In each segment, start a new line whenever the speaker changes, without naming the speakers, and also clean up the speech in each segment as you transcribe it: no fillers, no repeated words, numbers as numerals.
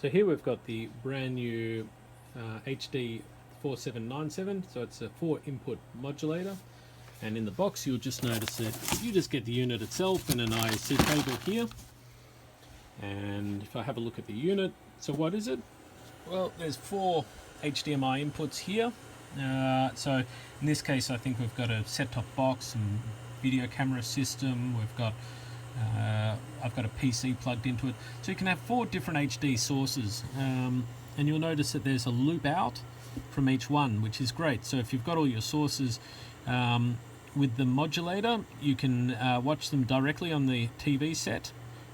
So here we've got the brand new HD4797, so it's a 4-input modulator, and in the box you'll just notice that you just get the unit itself and an ISC cable here. And if I have a look at the unit, so what is it? Well, there's 4 HDMI inputs here. So in this case I think we've got a set-top box and video camera system. We've got I've got a PC plugged into it, so you can have 4 different HD sources, and you'll notice that there's a loop out from each one, which is great. So if you've got all your sources with the modulator, you can watch them directly on the TV set,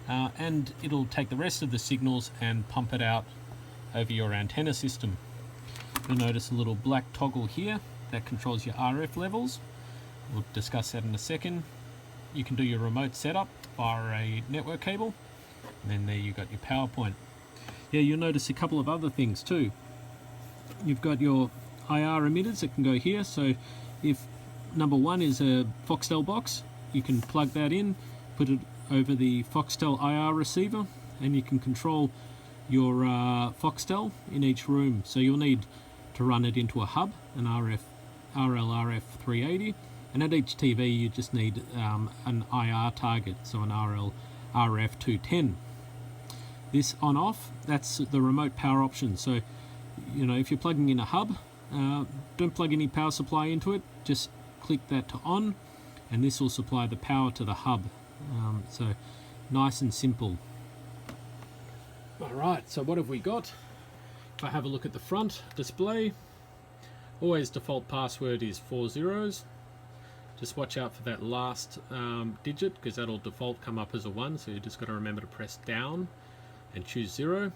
and it'll take the rest of the signals and pump it out over your antenna system. You'll notice a little black toggle here that controls your RF levels. We'll discuss that in a second. You can do your remote setup via a network cable, and then there you got your power point. Yeah, you'll notice a couple of other things too. You've got your IR emitters that can go here, so if number 1 is a Foxtel box, you can plug that in, put it over the Foxtel IR receiver, and you can control your Foxtel in each room. So you'll need to run it into a hub, an RLRF 380, and at each TV you just need an IR target, so an RF 210. This on off, that's the remote power option. So you know, if you're plugging in a hub, don't plug any power supply into it, just click that to on, and this will supply the power to the hub. So nice and simple. Alright, so what have we got? If I have a look at the front display, always default password is 4 zeros. Just watch out for that last digit, because that'll default come up as a 1, so you just got to remember to press down and choose 0.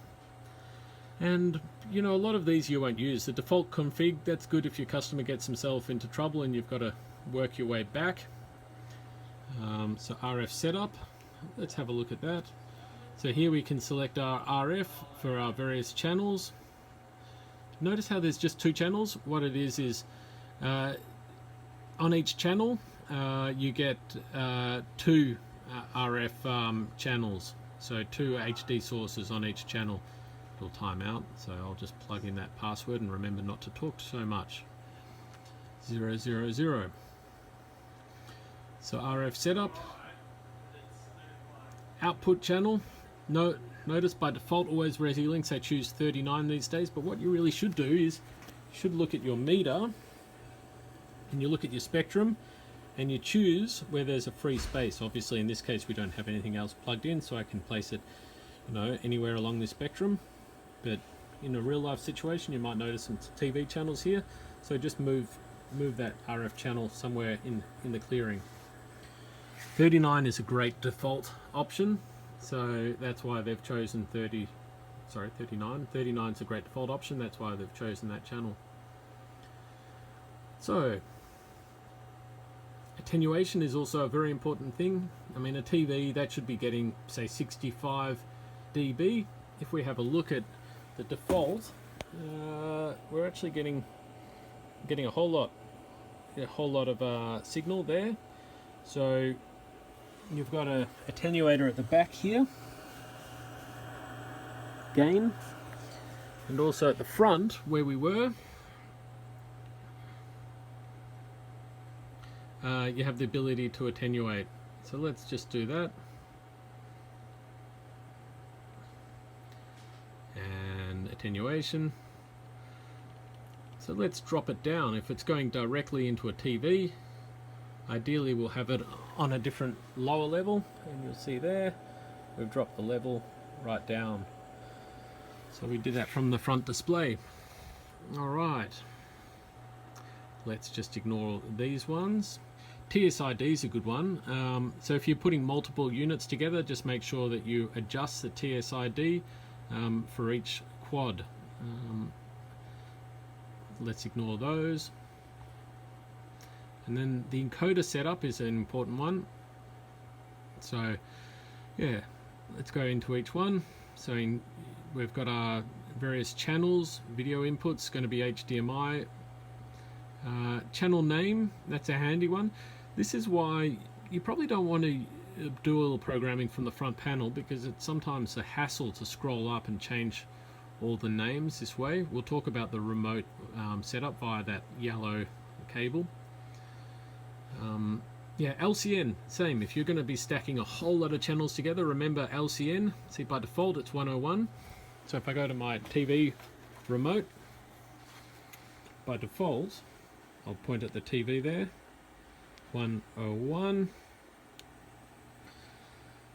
And you know, a lot of these you won't use. The default config, that's good if your customer gets himself into trouble and you've got to work your way back. So RF setup, let's have a look at that. So here we can select our RF for our various channels. Notice how there's just 2 channels. What it is on each channel you get 2 RF channels, so 2 HD sources on each channel. It'll time out, so I'll just plug in that password and remember not to talk so much. 000. So RF setup, output channel. Notice by default always Resi-linx, I choose 39 these days, but what you really should do is you should look at your meter and you look at your spectrum and you choose where there's a free space. Obviously in this case we don't have anything else plugged in, so I can place it, you know, anywhere along this spectrum. But in a real life situation you might notice some TV channels here, so just move that RF channel somewhere in the clearing. 39 is a great default option, so that's why they've chosen 39. 39 is a great default option, that's why they've chosen that channel. So attenuation is also a very important thing. I mean, a TV that should be getting say 65 dB. If we have a look at the default, we're actually getting a whole lot of signal there. So you've got a attenuator at the back here, gain, and also at the front where we were, you have the ability to attenuate. So let's just do that. And attenuation. So let's drop it down. If it's going directly into a TV, ideally we'll have it on a different lower level, and you'll see there we've dropped the level right down. So we did that from the front display. Alright, let's just ignore these ones. TSID is a good one. So if you're putting multiple units together, just make sure that you adjust the TSID for each quad. Let's ignore those. And then the encoder setup is an important one. So yeah, let's go into each one. So we've got our various channels. Video inputs going to be HDMI. Channel name, that's a handy one. This is why you probably don't want to do a little programming from the front panel, because it's sometimes a hassle to scroll up and change all the names this way. We'll talk about the remote setup via that yellow cable. Yeah, LCN, same. If you're going to be stacking a whole lot of channels together, remember LCN. See, by default it's 101. So if I go to my TV remote, by default I'll point at the TV there, 101.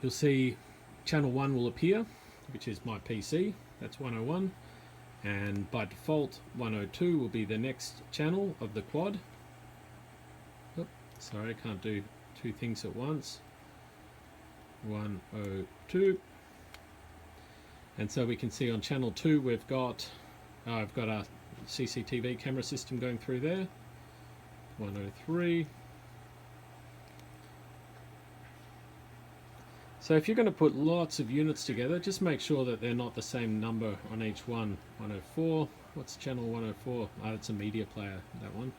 You'll see channel 1 will appear, which is my PC, that's 101, and by default 102 will be the next channel of the quad. Oops, sorry, I can't do two things at once. 102. And so we can see on channel 2 we've got I've got a CCTV camera system going through there. 103. So if you're going to put lots of units together, just make sure that they're not the same number on each one. 104. What's channel 104? Oh, it's a media player, that one.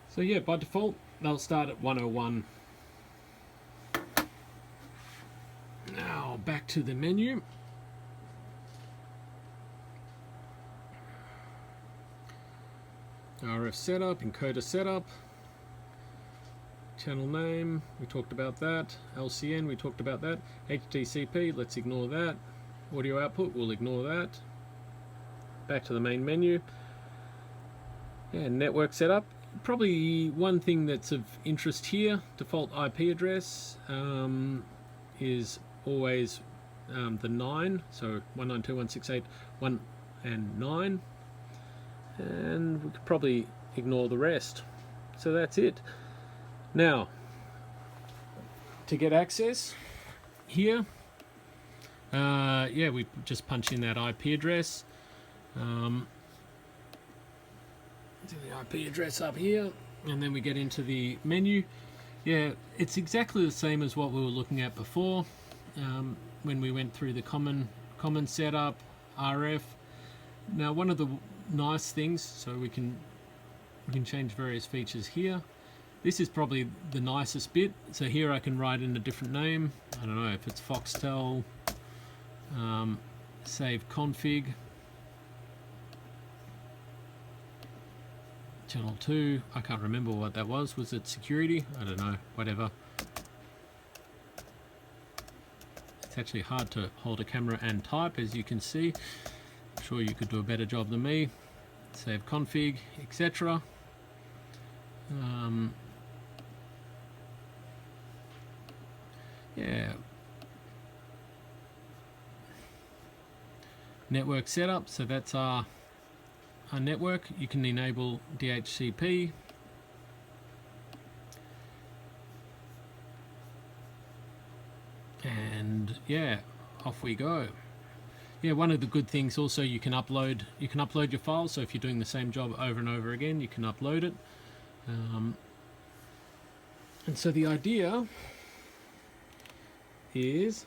So yeah, by default they'll start at 101. Now back to the menu. RF setup, encoder setup, channel name, we talked about that. LCN, we talked about that. HDCP, let's ignore that. Audio output, we'll ignore that. Back to the main menu. Yeah, network setup. Probably one thing that's of interest here, default IP address is always the 9, so 192.168.1 and 9. And we could probably ignore the rest. So that's it. Now, to get access here, yeah, we just punch in that IP address. Do the IP address up here, and then we get into the menu. Yeah, it's exactly the same as what we were looking at before when we went through the common setup, RF. Now, one of the nice things, so we can change various features here. This is probably the nicest bit. So here I can write in a different name. I don't know if it's Foxtel, save config, channel 2. I can't remember what that was. Was it security? I don't know, whatever. It's actually hard to hold a camera and type, as you can see. I'm sure you could do a better job than me. Save config, etc. Yeah. Network setup, so that's our network. You can enable DHCP. And yeah, off we go. Yeah, one of the good things also, you can upload your files. So if you're doing the same job over and over again, you can upload it. And so the idea is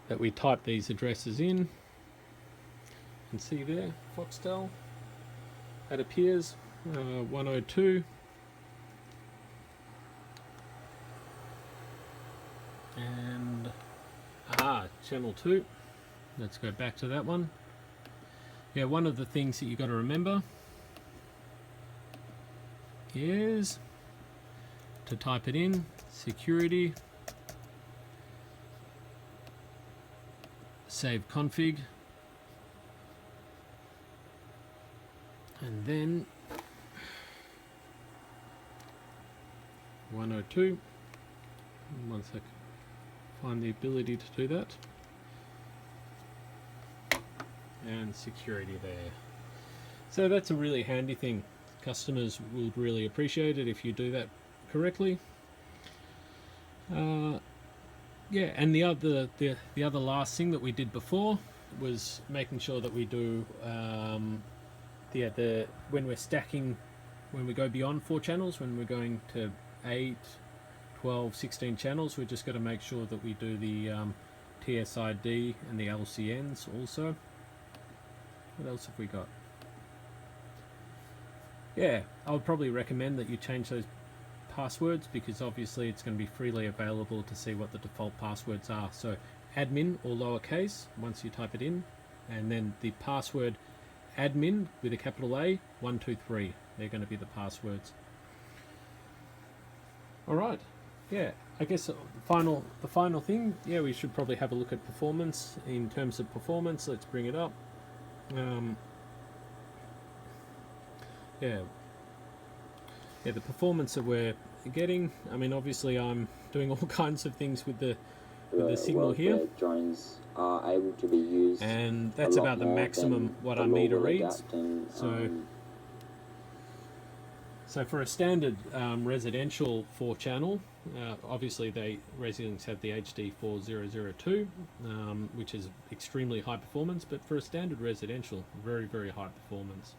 that we type these addresses in, and see there, Foxtel, that appears, 102. And channel 2. Let's go back to that one. Yeah, one of the things that you got to remember is to type it in, security, save config, and then 102. One sec. Find the ability to do that. And security there. So that's a really handy thing. Customers will really appreciate it if you do that correctly. Yeah, and the other last thing that we did before was making sure that we do when we're stacking, when we go beyond 4 channels, when we're going to 8, 12, 16 channels, we're just got to make sure that we do the TSID and the LCNs also. What else have we got? Yeah, I would probably recommend that you change those passwords, because obviously it's going to be freely available to see what the default passwords are. So admin, all lowercase, once you type it in, and then the password admin with a capital A, 123. They're going to be the passwords. All right. Yeah, I guess the final thing, yeah, we should probably have a look at performance. In terms of performance, let's bring it up. Yeah, the performance that we're getting, I mean, obviously I'm doing all kinds of things with the signal here.
Drones are able to be used,
and that's about the maximum what our meter reads. So for a standard residential 4-channel, obviously Resi-linx have the HD4797, which is extremely high performance, but for a standard residential, very, very high performance.